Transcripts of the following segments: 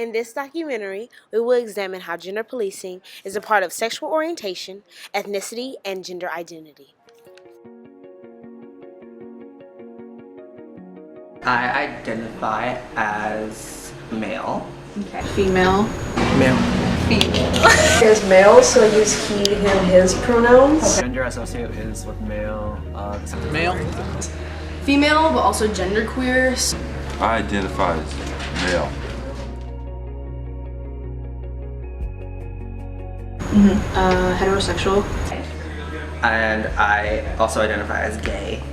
In this documentary, we will examine how gender policing is a part of sexual orientation, ethnicity, and gender identity. I identify as male. Okay. Female. Male. Female. Is male, so I use he, him, his pronouns. Okay. Gender associate is with male. Male. Female, but also genderqueer. I identify as male. Heterosexual. And I also identify as gay.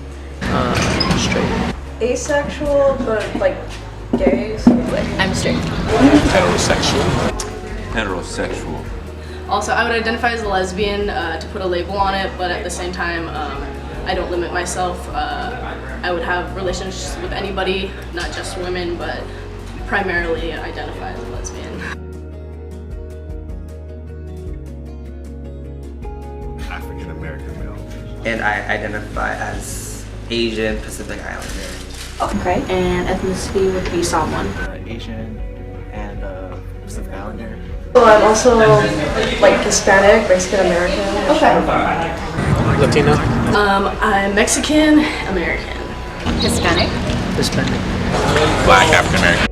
Straight. Asexual, but like gay, so like I'm straight. Heterosexual. Heterosexual. Also, I would identify as a lesbian to put a label on it, but at the same time, I don't limit myself. I would have relationships with anybody, not just women, but primarily identify as a lesbian. African American male. And I identify as Asian Pacific Islander. Okay. And ethnicity would be someone. Asian and Pacific Islander. well, I'm also like Hispanic, Mexican American. Okay. Latina. I'm Mexican American. Hispanic. Hispanic. Black African American.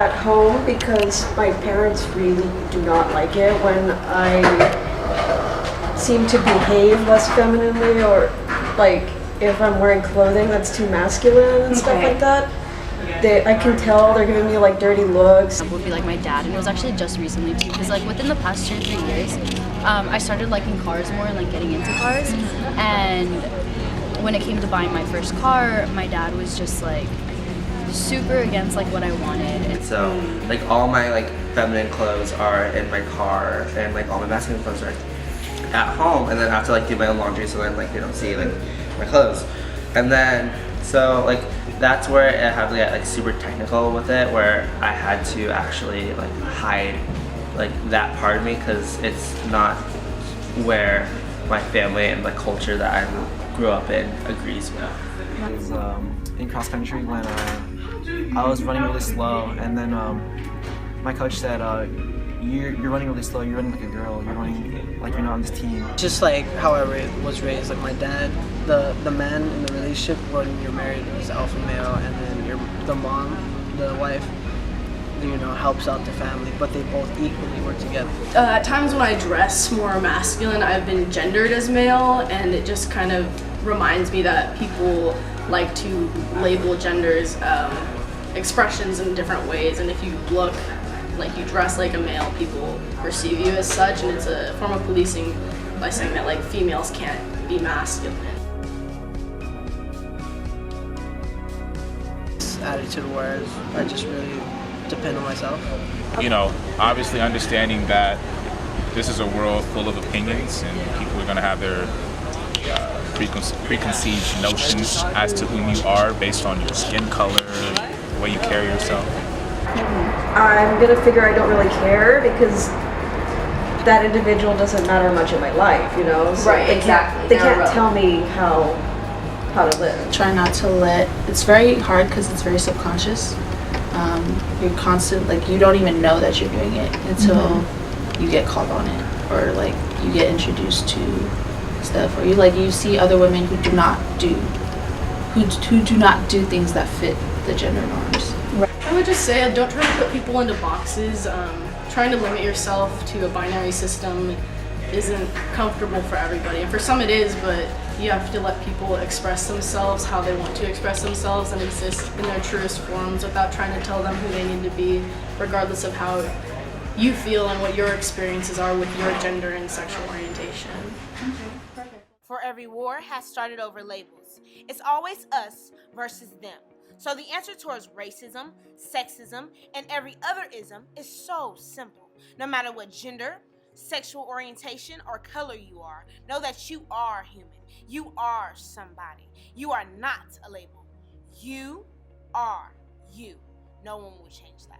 At home, because my parents really do not like it when I seem to behave less femininely, or like if I'm wearing clothing that's too masculine and stuff Okay. like that. I can tell they're giving me like dirty looks. Would be like my dad, and it was actually just recently too, because like within the past 2 or 3 years, I started liking cars more and like getting into cars. And when it came to buying my first car, my dad was just like super against like what I wanted. And So like all my like feminine clothes are in my car, and like all my masculine clothes are at home, and then I have to like do my own laundry, so then like they don't see like my clothes. And then so like that's where I had to get like super technical with it, where I had to actually like hide like that part of me, because it's not where my family and the culture that I grew up in agrees with. I was in cross country when I was running really slow, and then my coach said, you're running really slow, you're running like a girl, you're running like you're not on this team. Just like how I was raised, like my dad, the man in the relationship when you're married is alpha male, and then the mom, the wife, you know, helps out the family, but they both equally work together. At times when I dress more masculine, I've been gendered as male, and it just kind of reminds me that people like to label genders expressions in different ways, and if you look like you dress like a male, people perceive you as such, and it's a form of policing by saying that like females can't be masculine. This attitude where I just really depend on myself. You know, obviously understanding that this is a world full of opinions, and people are going to have their preconceived notions as to who you are based on your skin color, the way you carry yourself. I'm gonna figure I don't really care, because that individual doesn't matter much in my life, you know? So Right, they exactly. They They're can't tell me how to live. Try not to let, it's very hard because it's very subconscious. You're constant, like you don't even know that you're doing it until you get called on it, or like you get introduced to stuff, or you see other women who do not do things that fit the gender norms. I would just say don't try to put people into boxes. Trying to limit yourself to a binary system isn't comfortable for everybody, and for some it is, but you have to let people express themselves how they want to express themselves and exist in their truest forms without trying to tell them who they need to be, regardless of how you feel and what your experiences are with your gender and sexual orientation. For every war has started over labels. It's always us versus them. So the answer towards racism, sexism, and every other ism is so simple. No matter what gender, sexual orientation, or color you are, know that you are human. You are somebody. You are not a label. You are you. No one will change that.